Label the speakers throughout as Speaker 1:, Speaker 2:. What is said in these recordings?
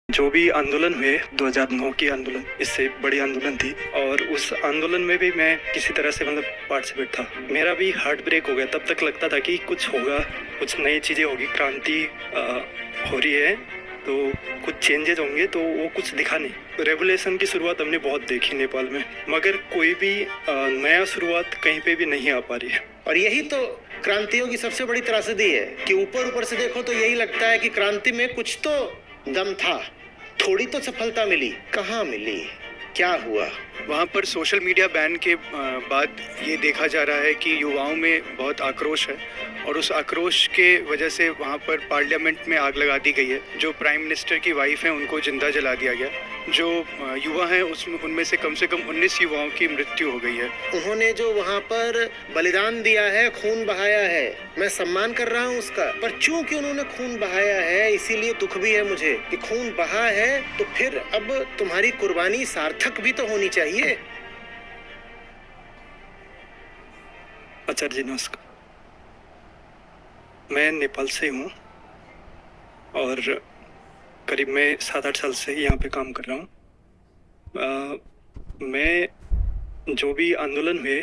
Speaker 1: जो भी आंदोलन हुए 2009 की आंदोलन, इससे बड़ी आंदोलन थी और उस आंदोलन में भी मैं किसी तरह से पार्टिसिपेट था। मेरा भी हार्ट ब्रेक हो गया। तब तक लगता था कि कुछ होगा, कुछ नई चीज़ें होगी, क्रांति हो रही है, तो कुछ चेंजेज होंगे, तो वो कुछ दिखा नहीं। रेवोल्यूशन की शुरुआत हमने बहुत देखी नेपाल में, मगर कोई भी नया शुरुआत कहीं पे भी नहीं आ पा रही है।
Speaker 2: और यही तो क्रांतियों की सबसे बड़ी त्रासदी है कि ऊपर से देखो तो यही लगता है कि क्रांति में कुछ तो दम था, थोड़ी तो सफलता मिली। कहाँ मिली, क्या हुआ?
Speaker 3: वहाँ पर सोशल मीडिया बैन के बाद ये देखा जा रहा है कि युवाओं में बहुत आक्रोश है और उस आक्रोश के वजह से वहाँ पर पार्लियामेंट में आग लगा दी गई है। जो प्राइम मिनिस्टर की वाइफ हैं उनको जिंदा जला दिया गया। जो युवा हैं उनमें से कम 19 युवाओं की मृत्यु हो गई है।
Speaker 2: उन्होंने जो वहाँ पर बलिदान दिया है, खून बहाया है, मैं सम्मान कर रहा हूँ उसका, पर चूंकि उन्होंने खून बहाया है इसीलिए दुख भी है मुझे कि खून बहा है, तो फिर अब तुम्हारी कुर्बानी सार्थक भी तो होनी चाहिए।
Speaker 1: आचार्य जी नमस्कार। मैं नेपाल से हूँ और करीब मैं 7-8 साल से यहाँ पे काम कर रहा हूँ। मैं जो भी आंदोलन हुए,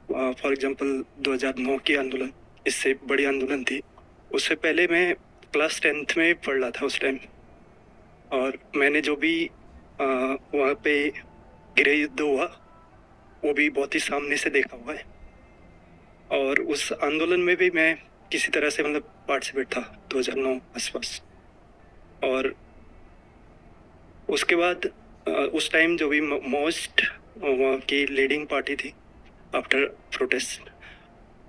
Speaker 1: फॉर एग्जांपल 2009 की आंदोलन, इससे बड़ी आंदोलन थी, उससे पहले मैं क्लास 10th में पढ़ रहा था उस टाइम, और मैंने जो भी वहाँ पे गृह युद्ध हुआ वो भी बहुत ही सामने से देखा हुआ है। और उस आंदोलन में भी मैं किसी तरह से पार्टिसिपेट था 2009 आसपास। और उसके बाद उस टाइम जो भी मोस्ट वहाँ की लीडिंग पार्टी थी आफ्टर प्रोटेस्ट,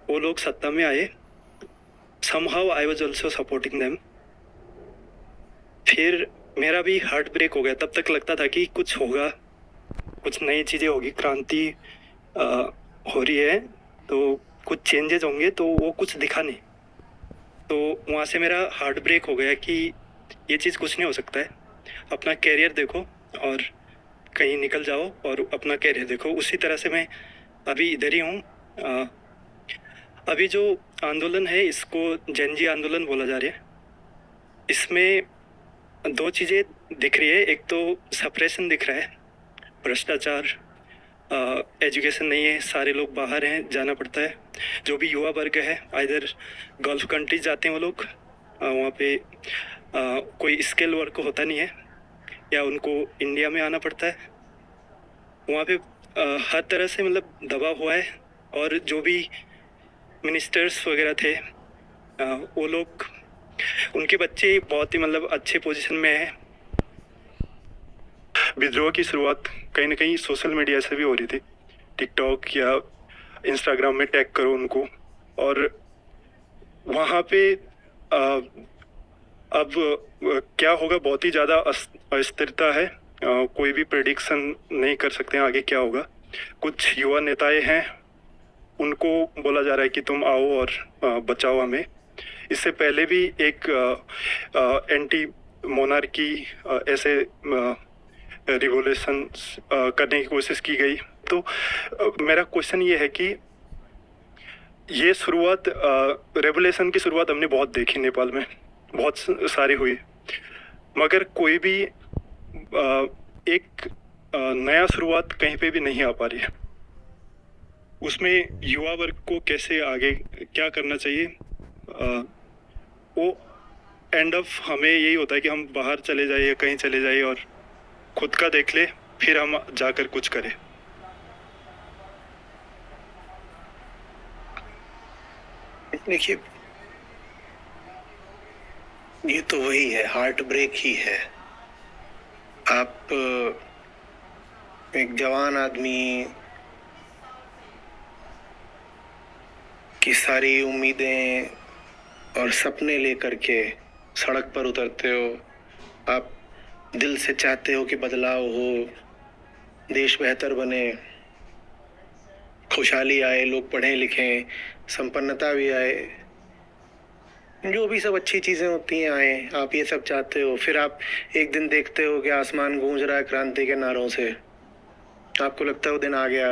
Speaker 1: वो लोग सत्ता में आए। Somehow I was also supporting them. फिर मेरा भी हार्ट ब्रेक हो गया। तब तक लगता था कि कुछ होगा, कुछ नई चीज़ें होगी, क्रांति हो रही है, तो कुछ चेंजेस होंगे, तो वो कुछ दिखा नहीं। तो वहाँ से मेरा हार्ट ब्रेक हो गया कि ये चीज़ कुछ नहीं हो सकता है। अपना कैरियर देखो और कहीं निकल जाओ और अपना कैरियर देखो। उसी तरह से मैं अभी इधर ही हूँ। अभी जो आंदोलन है इसको जेन जी आंदोलन बोला जा रहा है। इसमें दो चीज़ें दिख रही है। एक तो सप्रेशन दिख रहा है, भ्रष्टाचार, एजुकेशन नहीं है, सारे लोग बाहर हैं, जाना पड़ता है। जो भी युवा वर्ग है इधर गल्फ कंट्रीज जाते हैं वो लोग, वहाँ पे कोई स्किल वर्क होता नहीं है या उनको इंडिया में आना पड़ता है। वहाँ पे हर तरह से दबाव हुआ है। और जो भी मिनिस्टर्स वगैरह थे, वो लोग, उनके बच्चे बहुत ही अच्छे पोजीशन में हैं। विद्रोह की शुरुआत कहीं ना कहीं सोशल मीडिया से भी हो रही थी। टिकटॉक या इंस्टाग्राम में टैग करो उनको, और वहाँ पे अब क्या होगा, बहुत ही ज़्यादा अस्थिरता है। कोई भी प्रेडिक्शन नहीं कर सकते हैं आगे क्या होगा। कुछ युवा नेताएं हैं, उनको बोला जा रहा है कि तुम आओ और बचाओ हमें। इससे पहले भी एक एंटी मोनार्की ऐसे रिवोल्यूशन करने की कोशिश की गई। तो मेरा क्वेश्चन ये है कि ये शुरुआत, रेवोल्यूशन की शुरुआत हमने बहुत देखी नेपाल में, बहुत सारी हुई, मगर कोई भी एक नया शुरुआत कहीं पे भी नहीं आ पा रही है। उसमें युवा वर्ग को कैसे आगे क्या करना चाहिए, वो एंड ऑफ हमें यही होता है कि हम बाहर चले जाइए या कहीं चले जाइए और खुद का देख ले, फिर हम जाकर कुछ करें।
Speaker 2: देखिए, ये तो वही है, हार्ट ब्रेक ही है। आप एक जवान आदमी की सारी उम्मीदें और सपने लेकर के सड़क पर उतरते हो। आप दिल से चाहते हो कि बदलाव हो, देश बेहतर बने, खुशहाली आए, लोग पढ़ें लिखें, संपन्नता भी आए, जो भी सब अच्छी चीजें होती हैं आए। आप ये सब चाहते हो, फिर आप एक दिन देखते हो कि आसमान गूंज रहा है क्रांति के नारों से। आपको लगता है वो दिन आ गया।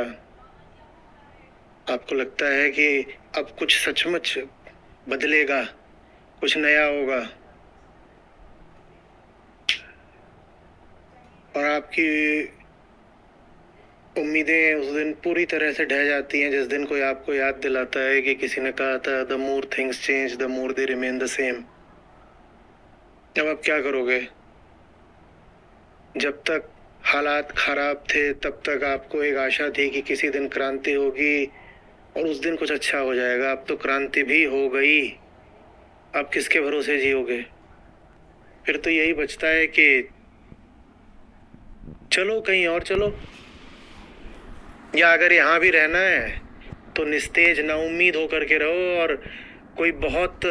Speaker 2: आपको लगता है कि अब कुछ सचमुच बदलेगा, कुछ नया होगा। आपकी उम्मीदें उस दिन पूरी तरह से ढह जाती हैं जिस दिन कोई आपको याद दिलाता है कि किसी ने कहा था the more things change the more they remain the same. अब आप क्या करोगे? जब तक हालात खराब थे तब तक आपको एक आशा थी कि किसी दिन क्रांति होगी और उस दिन कुछ अच्छा हो जाएगा। अब तो क्रांति भी हो गई, आप किसके भरोसे जियोगे? फिर तो यही बचता है कि चलो कहीं और चलो, या अगर यहाँ भी रहना है तो निस्तेज नाउम्मीद होकर के रहो, और कोई बहुत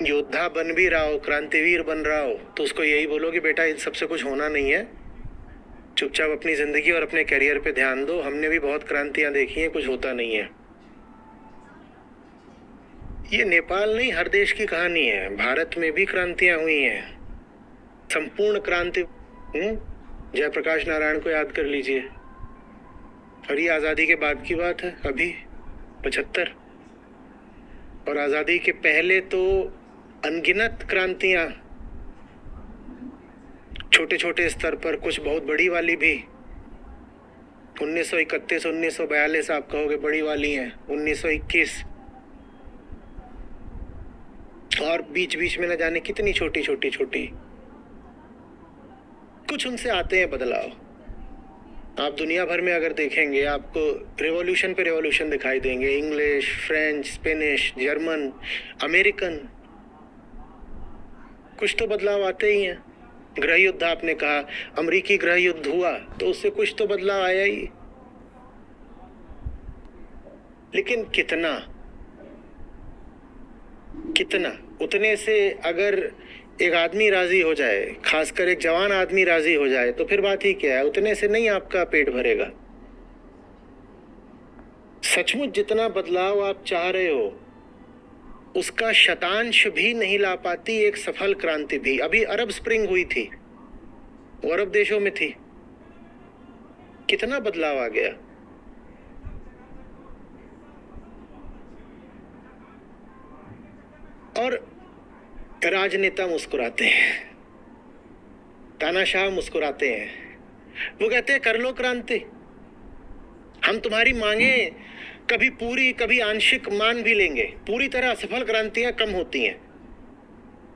Speaker 2: योद्धा बन भी रहा हो, क्रांतिवीर बन रहा हो, तो उसको यही बोलो कि बेटा इन सबसे कुछ होना नहीं है, चुपचाप अपनी जिंदगी और अपने करियर पे ध्यान दो। हमने भी बहुत क्रांतियां देखी हैं, कुछ होता नहीं है। ये नेपाल नहीं, हर देश की कहानी है। भारत में भी क्रांतियां हुई हैं, संपूर्ण क्रांति। जयप्रकाश नारायण को याद कर लीजिए, और ये आज़ादी के बाद की बात है, अभी 75। और आज़ादी के पहले तो अनगिनत क्रांतियां, छोटे छोटे स्तर पर, कुछ बहुत बड़ी वाली भी। 1931 1942 आप कहोगे बड़ी वाली हैं, 1921, और बीच बीच में न जाने कितनी छोटी छोटी छोटी। कुछ उनसे आते हैं बदलाव। आप दुनिया भर में अगर देखेंगे आपको रेवोल्यूशन पे रेवोल्यूशन दिखाई देंगे, English, French, Spanish, German, American. कुछ तो बदलाव आते ही हैं। गृह युद्ध आपने कहा, अमेरिकी गृह युद्ध हुआ तो उससे कुछ तो बदलाव आया ही, लेकिन कितना कितना? उतने से अगर एक आदमी राजी हो जाए, खासकर एक जवान आदमी राजी हो जाए, तो फिर बात ही क्या है। उतने से नहीं आपका पेट भरेगा। सचमुच जितना बदलाव आप चाह रहे हो उसका शतांश भी नहीं ला पाती एक सफल क्रांति भी। अभी अरब स्प्रिंग हुई थी, वो अरब देशों में थी, कितना बदलाव आ गया। और राजनेता मुस्कुराते हैं, तानाशाह मुस्कुराते हैं, वो कहते हैं कर लो क्रांति, हम तुम्हारी मांगे कभी पूरी कभी आंशिक मान भी लेंगे। पूरी तरह असफल क्रांतियां कम होती हैं।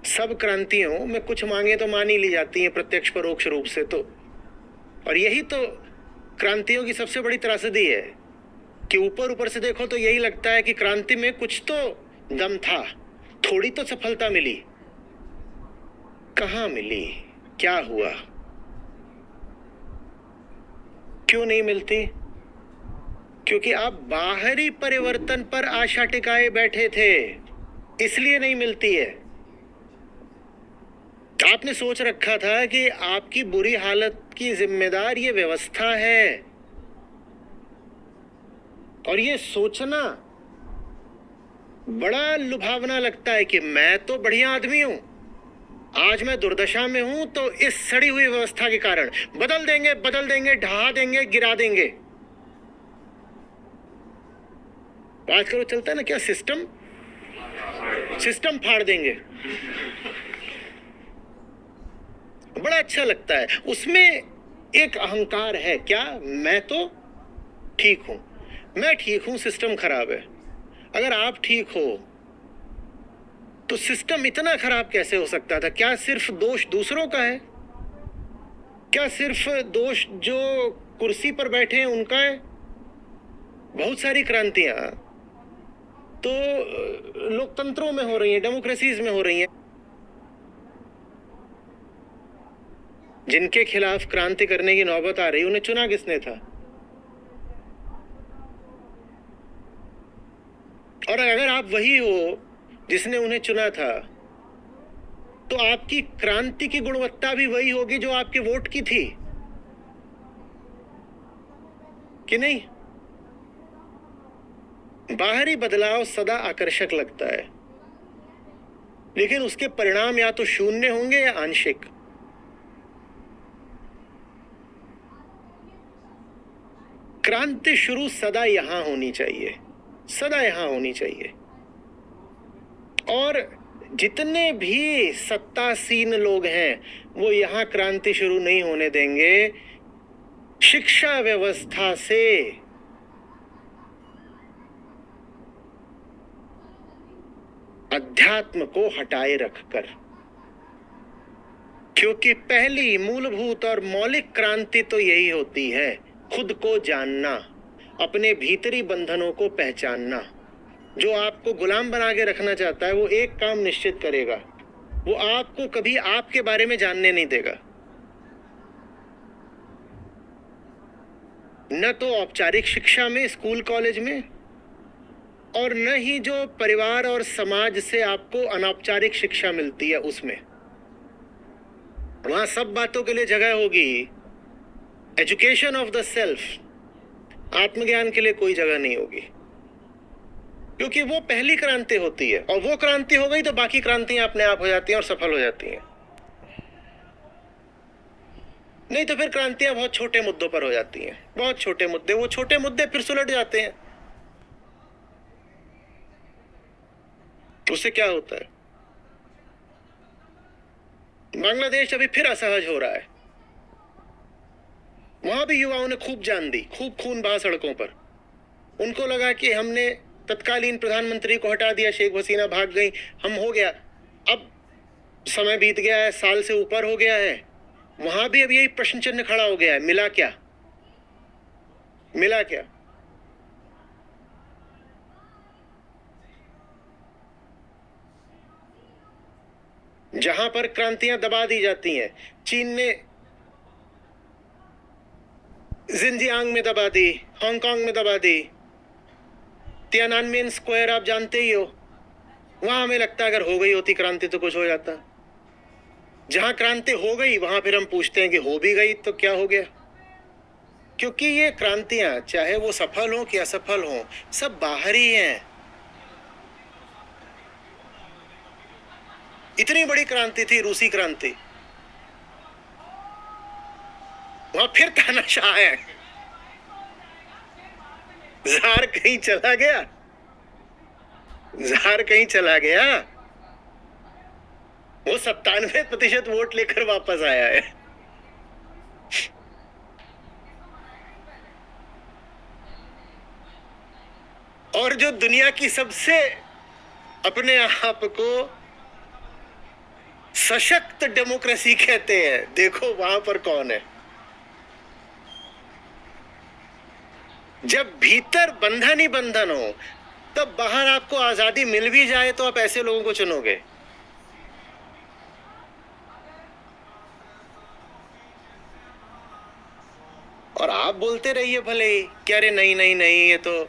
Speaker 2: सब क्रांतियों में कुछ मांगे तो मान ही ली जाती हैं, प्रत्यक्ष परोक्ष रूप से तो। और यही तो क्रांतियों की सबसे बड़ी त्रासदी है कि ऊपर ऊपर से देखो तो यही लगता है कि क्रांति में कुछ तो दम था, थोड़ी तो सफलता मिली। कहां मिली? क्या हुआ? क्यों नहीं मिलती? क्योंकि आप बाहरी परिवर्तन पर आशा टिकाए बैठे थे, इसलिए नहीं मिलती है। आपने सोच रखा था कि आपकी बुरी हालत की जिम्मेदार ये व्यवस्था है, और ये सोचना बड़ा लुभावना लगता है कि मैं तो बढ़िया आदमी हूं, आज मैं दुर्दशा में हूं तो इस सड़ी हुई व्यवस्था के कारण। बदल देंगे, ढहा देंगे, गिरा देंगे। आजकल चलता है ना क्या, सिस्टम फाड़ देंगे। बड़ा अच्छा लगता है, उसमें एक अहंकार है। क्या? मैं तो ठीक हूं, मैं ठीक हूं, सिस्टम खराब है। अगर आप ठीक हो तो सिस्टम इतना खराब कैसे हो सकता था? क्या सिर्फ दोष दूसरों का है? क्या सिर्फ दोष जो कुर्सी पर बैठे हैं उनका है? बहुत सारी क्रांतियां तो लोकतंत्रों में हो रही हैं, डेमोक्रेसीज में हो रही हैं। जिनके खिलाफ क्रांति करने की नौबत आ रही, उन्हें चुना किसने था? और अगर आप वही हो जिसने उन्हें चुना था, तो आपकी क्रांति की गुणवत्ता भी वही होगी जो आपके वोट की थी, कि नहीं? बाहरी बदलाव सदा आकर्षक लगता है, लेकिन उसके परिणाम या तो शून्य होंगे या आंशिक। क्रांति शुरू सदा यहां होनी चाहिए, सदा यहां होनी चाहिए। और जितने भी सत्तासीन लोग हैं वो यहां क्रांति शुरू नहीं होने देंगे, शिक्षा व्यवस्था से अध्यात्म को हटाए रखकर, क्योंकि पहली मूलभूत और मौलिक क्रांति तो यही होती है, खुद को जानना, अपने भीतरी बंधनों को पहचानना। जो आपको गुलाम बना के रखना चाहता है वो एक काम निश्चित करेगा, वो आपको कभी आपके बारे में जानने नहीं देगा। न तो औपचारिक शिक्षा में, स्कूल कॉलेज में, और न ही जो परिवार और समाज से आपको अनौपचारिक शिक्षा मिलती है उसमें। वहां सब बातों के लिए जगह होगी, एजुकेशन ऑफ द सेल्फ, आत्मज्ञान के लिए कोई जगह नहीं होगी, क्योंकि वो पहली क्रांति होती है, और वो क्रांति हो गई तो बाकी क्रांतियां अपने आप हो जाती हैं और सफल हो जाती हैं। नहीं तो फिर क्रांतियां बहुत छोटे मुद्दों पर हो जाती हैं, बहुत छोटे मुद्दे, वो छोटे मुद्दे फिर सुलट जाते हैं। उससे क्या होता है? बांग्लादेश अभी फिर असहज हो रहा है, वहां भी युवाओं ने खूब जान दी, खूब खून बहा सड़कों पर। उनको लगा कि हमने तत्कालीन प्रधानमंत्री को हटा दिया, शेख हसीना भाग गई, हम हो गया। अब समय बीत गया है, साल से ऊपर हो गया है, वहां भी अब यही प्रश्न चिन्ह खड़ा हो गया है, मिला क्या? मिला क्या? जहां पर क्रांतियां दबा दी जाती हैं, चीन ने जिनजियांग में दबा दी, हांगकांग में दबा दी, तियाननमेन स्क्वायर आप जानते ही हो, वहां हमें लगता है अगर हो गई होती क्रांति तो कुछ हो जाता। जहां क्रांति हो गई वहां फिर हम पूछते हैं कि हो भी गई तो क्या हो गया? क्योंकि ये क्रांतियां, चाहे वो सफल हो कि असफल हो, सब बाहरी हैं। इतनी बड़ी क्रांति थी रूसी क्रांति, वहां फिर तानाशाह है, जार कहीं चला गया, जार कहीं चला गया, वो 97% वोट लेकर वापस आया है। और जो दुनिया की सबसे अपने आप को सशक्त डेमोक्रेसी कहते हैं, देखो वहां पर कौन है। जब भीतर बंधन ही बंधन हो, तब बाहर आपको आजादी मिल भी जाए तो आप ऐसे लोगों को चुनोगे। और आप बोलते रहिए भले ही कि अरे नहीं नहीं नहीं, ये तो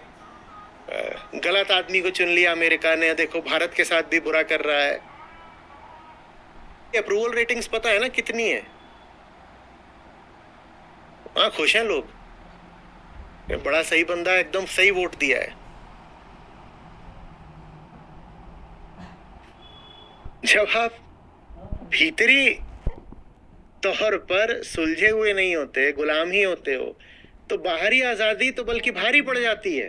Speaker 2: गलत आदमी को चुन लिया अमेरिका ने, देखो भारत के साथ भी बुरा कर रहा है। अप्रूवल रेटिंग्स पता है ना कितनी है? हाँ, खुश हैं लोग, ये बड़ा सही बंदा है, एकदम सही वोट दिया है। जब आप भीतरी तौर पर सुलझे हुए नहीं होते, गुलाम ही होते हो, तो बाहरी आजादी तो बल्कि भारी पड़ जाती है।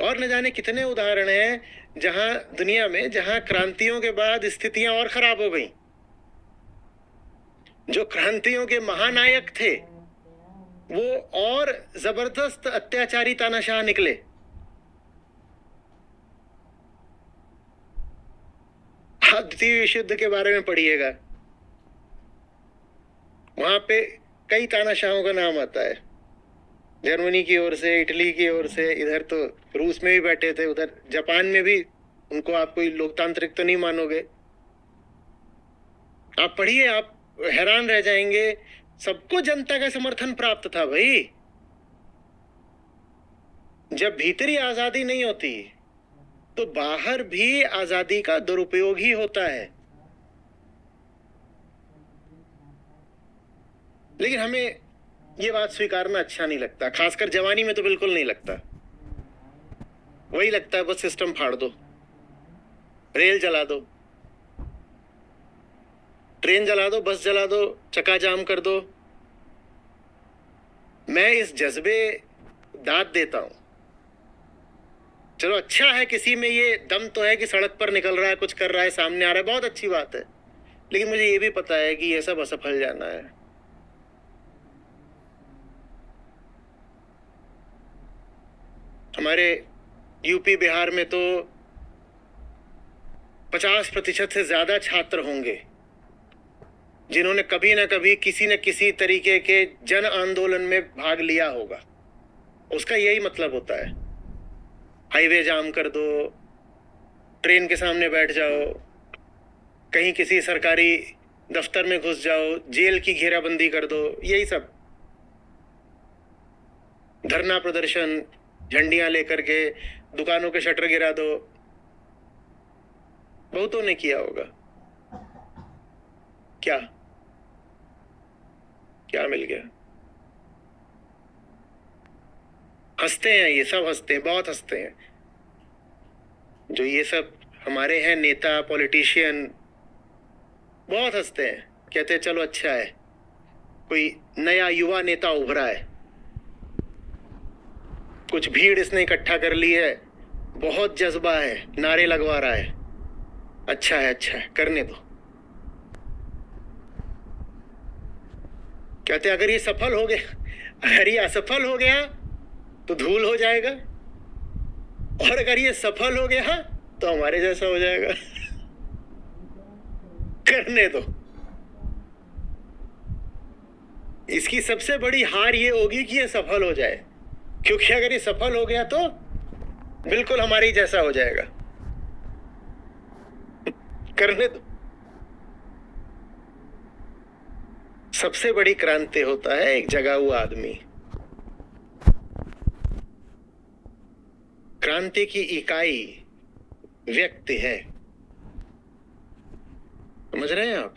Speaker 2: और न जाने कितने उदाहरण हैं जहां दुनिया में, जहां क्रांतियों के बाद स्थितियां और खराब हो गई। जो क्रांतियों के महानायक थे वो और जबरदस्त अत्याचारी तानाशाह निकले। आप द्वितीय विश्व युद्ध के बारे में पढ़िएगा, वहां पे कई तानाशाहों का नाम आता है, जर्मनी की ओर से, इटली की ओर से, इधर तो रूस में भी बैठे थे, उधर जापान में भी। उनको आप कोई लोकतांत्रिक तो नहीं मानोगे, आप पढ़िए, आप हैरान रह जाएंगे। सबको जनता का समर्थन प्राप्त था भाई। जब भीतरी आजादी नहीं होती तो बाहर भी आजादी का दुरुपयोग ही होता है। लेकिन हमें ये बात स्वीकारना अच्छा नहीं लगता, खासकर जवानी में तो बिल्कुल नहीं लगता। वही लगता है बस सिस्टम फाड़ दो, रेल जला दो, ट्रेन जला दो, बस जला दो, चक्का जाम कर दो। मैं इस जज्बे दाद देता हूं। चलो अच्छा है, किसी में ये दम तो है कि सड़क पर निकल रहा है, कुछ कर रहा है, सामने आ रहा है, बहुत अच्छी बात है। लेकिन मुझे ये भी पता है कि ये सब असफल जाना है। हमारे यूपी बिहार में तो 50% से ज्यादा छात्र होंगे जिन्होंने कभी ना कभी किसी न किसी तरीके के जन आंदोलन में भाग लिया होगा। उसका यही मतलब होता है, हाईवे जाम कर दो, ट्रेन के सामने बैठ जाओ, कहीं किसी सरकारी दफ्तर में घुस जाओ, जेल की घेराबंदी कर दो, यही सब। धरना प्रदर्शन, झंडियां लेकर के दुकानों के शटर गिरा दो, बहुतों ने किया होगा। क्या क्या मिल गया? हंसते हैं, ये सब हंसते हैं, बहुत हंसते हैं। जो ये सब हमारे हैं नेता, पॉलिटिशियन, बहुत हंसते हैं, कहते हैं चलो अच्छा है, कोई नया युवा नेता उभरा है, कुछ भीड़ इसने इकट्ठा कर ली है, बहुत जज्बा है, नारे लगवा रहा है, अच्छा है अच्छा है, करने दो। कहते अगर ये सफल हो गया, अगर ये असफल हो गया तो धूल हो जाएगा, और अगर ये सफल हो गया तो हमारे जैसा हो जाएगा। करने दो। इसकी सबसे बड़ी हार ये होगी कि ये सफल हो जाए, क्योंकि अगर ये सफल हो गया तो बिल्कुल हमारे ही जैसा हो जाएगा। करने दो। सबसे बड़ी क्रांति होता है एक जगा हुआ आदमी। क्रांति की इकाई व्यक्ति है। समझ रहे हैं आप?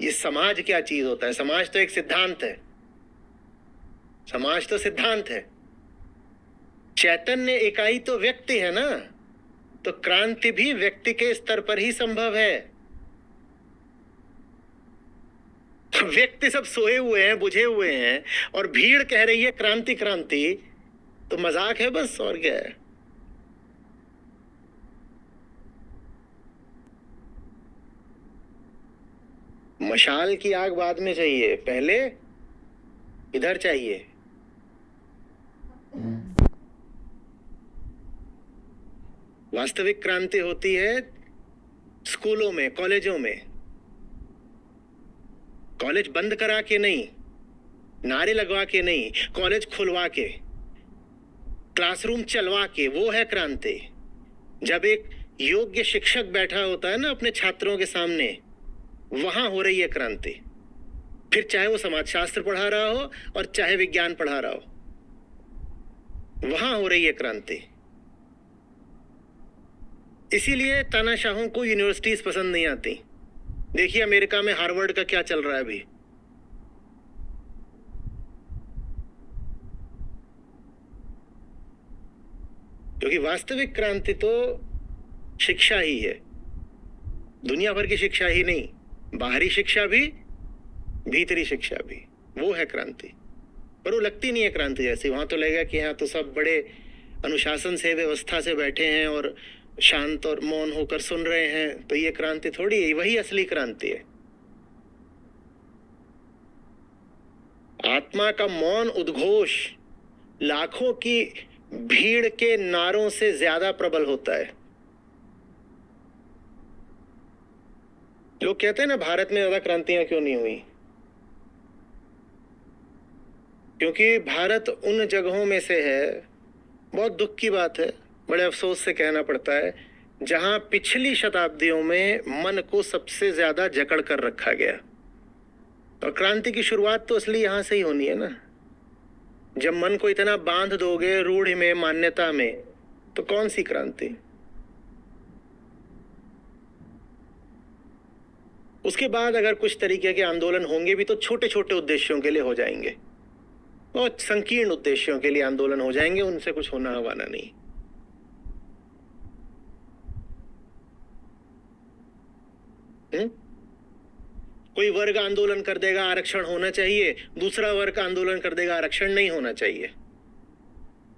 Speaker 2: ये समाज क्या चीज होता है? समाज तो एक सिद्धांत है। समाज तो सिद्धांत है। चैतन्य इकाई तो व्यक्ति है ना, तो क्रांति भी व्यक्ति के स्तर पर ही संभव है। व्यक्ति सब सोए हुए हैं, बुझे हुए हैं, और भीड़ कह रही है क्रांति क्रांति, तो मजाक है बस, और क्या है। मशाल की आग बाद में चाहिए, पहले इधर चाहिए। वास्तविक क्रांति होती है स्कूलों में, कॉलेजों में। कॉलेज बंद करा के नहीं, नारे लगवा के नहीं, कॉलेज खुलवा के, क्लासरूम चलवा के, वो है क्रांति। जब एक योग्य शिक्षक बैठा होता है ना अपने छात्रों के सामने, वहां हो रही है क्रांति। फिर चाहे वो समाजशास्त्र पढ़ा रहा हो और चाहे विज्ञान पढ़ा रहा हो, वहां हो रही है क्रांति। इसीलिए तानाशाहों को यूनिवर्सिटीज पसंद नहीं आती। देखिए अमेरिका में हार्वर्ड का क्या चल रहा है अभी। क्योंकि वास्तविक क्रांति तो शिक्षा ही है, दुनिया भर की शिक्षा ही नहीं, बाहरी शिक्षा भी, भीतरी शिक्षा भी, वो है क्रांति। पर वो लगती नहीं है क्रांति जैसी। वहां तो लगेगा कि यहाँ तो सब बड़े अनुशासन से, व्यवस्था से बैठे हैं और शांत और मौन होकर सुन रहे हैं, तो ये क्रांति थोड़ी है। वही असली क्रांति है। आत्मा का मौन उद्घोष लाखों की भीड़ के नारों से ज्यादा प्रबल होता है। लोग कहते हैं ना भारत में ज्यादा क्रांतियां क्यों नहीं हुई? क्योंकि भारत उन जगहों में से है, बहुत दुख की बात है, बड़े अफसोस से कहना पड़ता है, जहां पिछली शताब्दियों में मन को सबसे ज्यादा जकड़ कर रखा गया। और क्रांति की शुरुआत तो असली यहां से ही होनी है ना। जब मन को इतना बांध दोगे रूढ़ में, मान्यता में, तो कौन सी क्रांति? उसके बाद अगर कुछ तरीके के आंदोलन होंगे भी तो छोटे छोटे उद्देश्यों के लिए हो जाएंगे, बहुत संकीर्ण उद्देश्यों के लिए आंदोलन हो जाएंगे, उनसे कुछ होना हवाना नहीं। कोई वर्ग आंदोलन कर देगा आरक्षण होना चाहिए, दूसरा वर्ग आंदोलन कर देगा आरक्षण नहीं होना चाहिए।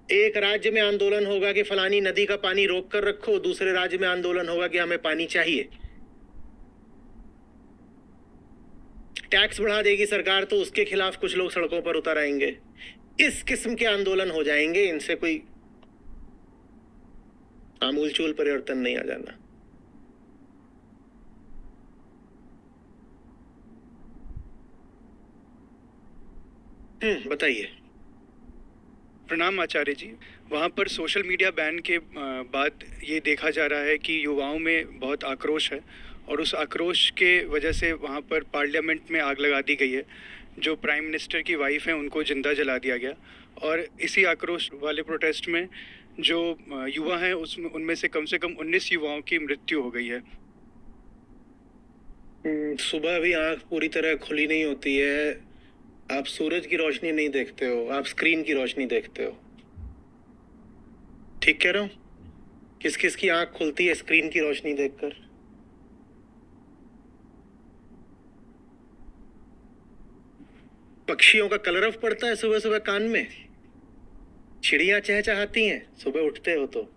Speaker 2: एक राज्य में आंदोलन होगा कि फलानी नदी का पानी रोक कर रखो, दूसरे राज्य में आंदोलन होगा कि हमें पानी चाहिए। टैक्स बढ़ा देगी सरकार तो उसके खिलाफ कुछ लोग सड़कों पर उतर आएंगे। इस किस्म के आंदोलन हो जाएंगे, इनसे कोई आमूलचूल परिवर्तन नहीं आ जाना। बताइए।
Speaker 3: प्रणाम आचार्य जी। वहाँ पर सोशल मीडिया बैन के बाद ये देखा जा रहा है कि युवाओं में बहुत आक्रोश है और उस आक्रोश के वजह से वहाँ पर पार्लियामेंट में आग लगा दी गई है। जो प्राइम मिनिस्टर की वाइफ हैं उनको जिंदा जला दिया गया और इसी आक्रोश वाले प्रोटेस्ट में जो युवा हैं उसमें उनमें से कम 19 युवाओं की मृत्यु हो गई है।
Speaker 2: सुबह भी आंख पूरी तरह खुली नहीं होती है। आप सूरज की रोशनी नहीं देखते हो, आप स्क्रीन की रोशनी देखते हो। ठीक कह रहा हूं? किस किस की आंख खुलती है स्क्रीन की रोशनी देखकर? पक्षियों का कलरव पड़ता है सुबह सुबह कान में, चिड़ियां चहचहाती हैं सुबह उठते हो तो,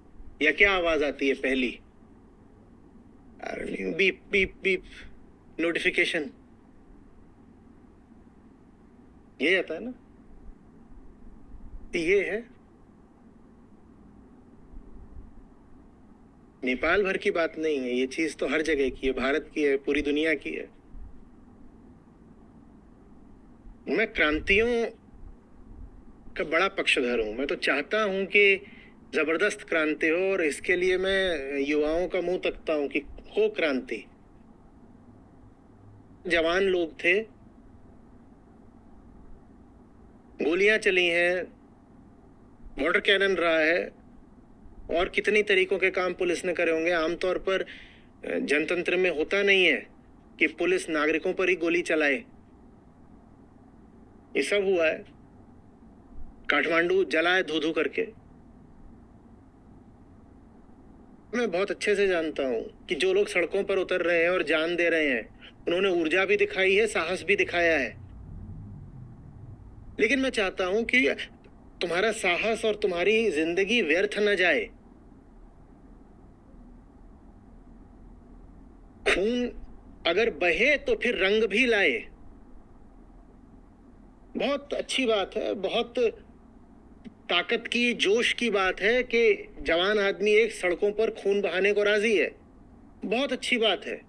Speaker 2: या क्या आवाज आती है पहली? बीप बीप बीप नोटिफिकेशन, ये आता है ना। ये है नेपाल भर की बात नहीं है, ये चीज तो हर जगह की है, भारत की है, पूरी दुनिया की है। मैं क्रांतियों का बड़ा पक्षधर हूं। मैं तो चाहता हूं कि जबरदस्त क्रांति हो और इसके लिए मैं युवाओं का मुंह तकता हूं कि हो क्रांति। जवान लोग थे, गोलियां चली हैं, वाटर कैनन रहा है और कितनी तरीकों के काम पुलिस ने करे होंगे। आमतौर पर जनतंत्र में होता नहीं है कि पुलिस नागरिकों पर ही गोली चलाए। ये सब हुआ है। काठमांडू जला है धू धू करके। मैं बहुत अच्छे से जानता हूं कि जो लोग सड़कों पर उतर रहे हैं और जान दे रहे हैं, उन्होंने ऊर्जा भी दिखाई है, साहस भी दिखाया है। लेकिन मैं चाहता हूं कि तुम्हारा साहस और तुम्हारी जिंदगी व्यर्थ न जाए। खून अगर बहे तो फिर रंग भी लाए। बहुत अच्छी बात है, बहुत ताकत की, जोश की बात है कि जवान आदमी एक सड़कों पर खून बहाने को राजी है। बहुत अच्छी बात है।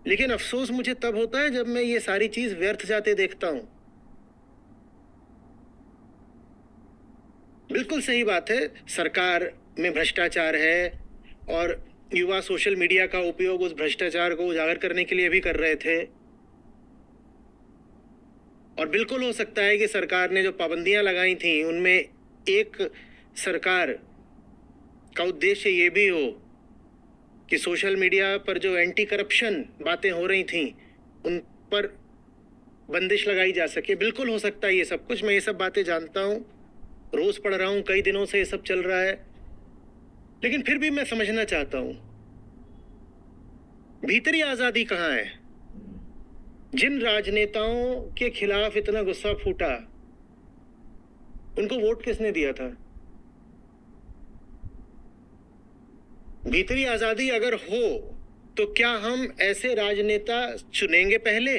Speaker 2: लेकिन अफसोस मुझे तब होता है जब मैं ये सारी चीज व्यर्थ जाते देखता हूं। बिल्कुल सही बात है, सरकार में भ्रष्टाचार है और युवा सोशल मीडिया का उपयोग उस भ्रष्टाचार को उजागर करने के लिए भी कर रहे थे। और बिल्कुल हो सकता है कि सरकार ने जो पाबंदियां लगाई थी उनमें एक सरकार का उद्देश्य ये भी हो कि सोशल मीडिया पर जो एंटी करप्शन बातें हो रही थी उन पर बंदिश लगाई जा सके। बिल्कुल हो सकता है ये सब कुछ, मैं ये सब बातें जानता हूं, रोज पढ़ रहा हूं, कई दिनों से ये सब चल रहा है। लेकिन फिर भी मैं समझना चाहता हूं भीतरी आजादी कहां है? जिन राजनेताओं के खिलाफ इतना गुस्सा फूटा, उनको वोट किसने दिया था? भीतरी आजादी अगर हो तो क्या हम ऐसे राजनेता चुनेंगे पहले?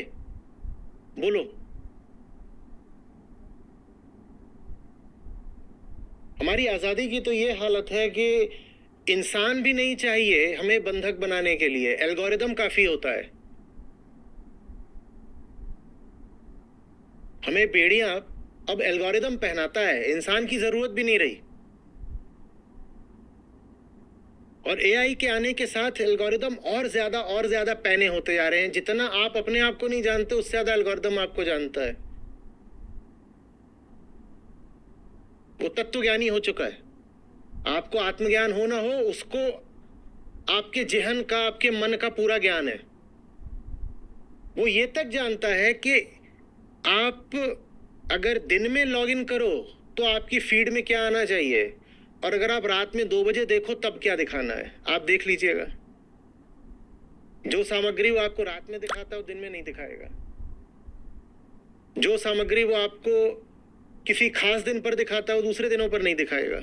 Speaker 2: बोलो। हमारी आजादी की तो ये हालत है कि इंसान भी नहीं चाहिए हमें बंधक बनाने के लिए, एल्गोरिदम काफी होता है। हमें बेड़ियां अब एल्गोरिदम पहनाता है, इंसान की जरूरत भी नहीं रही। और एआई के आने के साथ एल्गोरिदम और ज्यादा पैने होते जा रहे हैं। जितना आप अपने आप को नहीं जानते, उससे ज्यादा एल्गोरिदम आपको जानता है। वो तत्वज्ञानी हो चुका है। आपको आत्मज्ञान हो ना हो, उसको आपके जेहन का, आपके मन का पूरा ज्ञान है। वो ये तक जानता है कि आप अगर दिन में लॉगिन करो तो आपकी फीड में क्या आना चाहिए, और अगर आप रात में 2 बजे देखो तब क्या दिखाना है। आप देख लीजिएगा, जो सामग्री वो आपको रात में दिखाता है वो दिन में नहीं दिखाएगा। जो सामग्री वो आपको किसी खास दिन पर दिखाता है वो दूसरे दिनों पर नहीं दिखाएगा।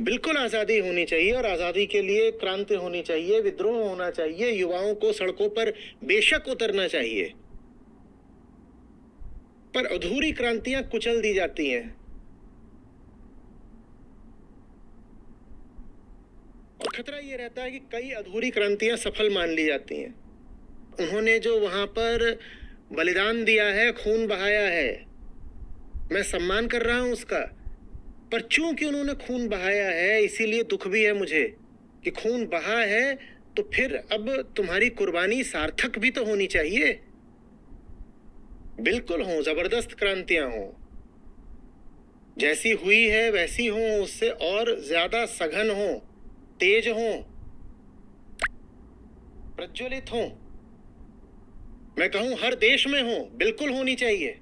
Speaker 2: बिल्कुल आजादी होनी चाहिए और आजादी के लिए क्रांति होनी चाहिए, विद्रोह होना चाहिए, युवाओं को सड़कों पर बेशक उतरना चाहिए, पर अधूरी क्रांतियां कुचल दी जाती हैं। और खतरा ये रहता है कि कई अधूरी क्रांतियां सफल मान ली जाती हैं। उन्होंने जो वहां पर बलिदान दिया है, खून बहाया है, मैं सम्मान कर रहा हूं उसका, पर चूंकि उन्होंने खून बहाया है इसीलिए दुख भी है मुझे कि खून बहा है, तो फिर अब तुम्हारी कुर्बानी सार्थक भी तो होनी चाहिए। बिल्कुल हो, जबरदस्त क्रांतियां हो, जैसी हुई है वैसी हो, उससे और ज्यादा सघन हो, तेज हो, प्रज्वलित हो, मैं कहूं हर देश में हो, बिल्कुल होनी चाहिए।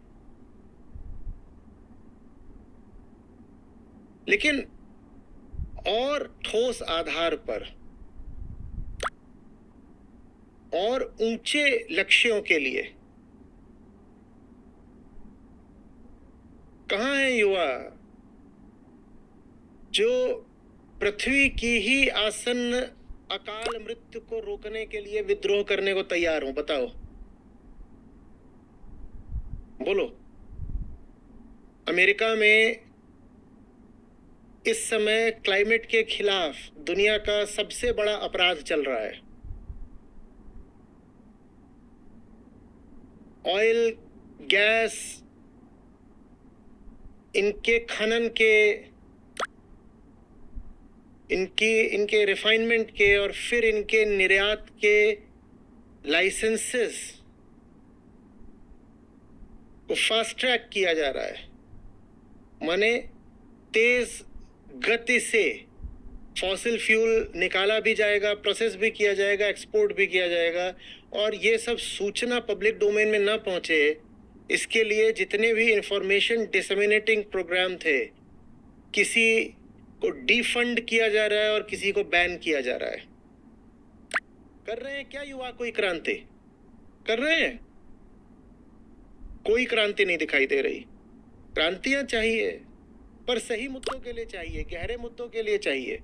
Speaker 2: लेकिन और ठोस आधार पर और ऊंचे लक्ष्यों के लिए। कहां है युवा जो पृथ्वी की ही आसन्न अकाल मृत्यु को रोकने के लिए विद्रोह करने को तैयार हो? बताओ, बोलो। अमेरिका में इस समय क्लाइमेट के खिलाफ दुनिया का सबसे बड़ा अपराध चल रहा है। ऑयल, गैस, इनके खनन के, इनके रिफाइनमेंट के और फिर इनके निर्यात के लाइसेंसेस को फास्ट ट्रैक किया जा रहा है। माने तेज गति से फॉसिल फ्यूल निकाला भी जाएगा, प्रोसेस भी किया जाएगा, एक्सपोर्ट भी किया जाएगा, और ये सब सूचना पब्लिक डोमेन में ना पहुंचे, इसके लिए जितने भी इंफॉर्मेशन डिसेमिनेटिंग प्रोग्राम थे, किसी को डिफंड किया जा रहा है और किसी को बैन किया जा रहा है। कर रहे हैं क्या युवा कोई क्रांति? कर रहे हैं? कोई क्रांति नहीं दिखाई दे रही। क्रांतियां चाहिए, पर सही मुद्दों के लिए चाहिए, गहरे मुद्दों के लिए चाहिए।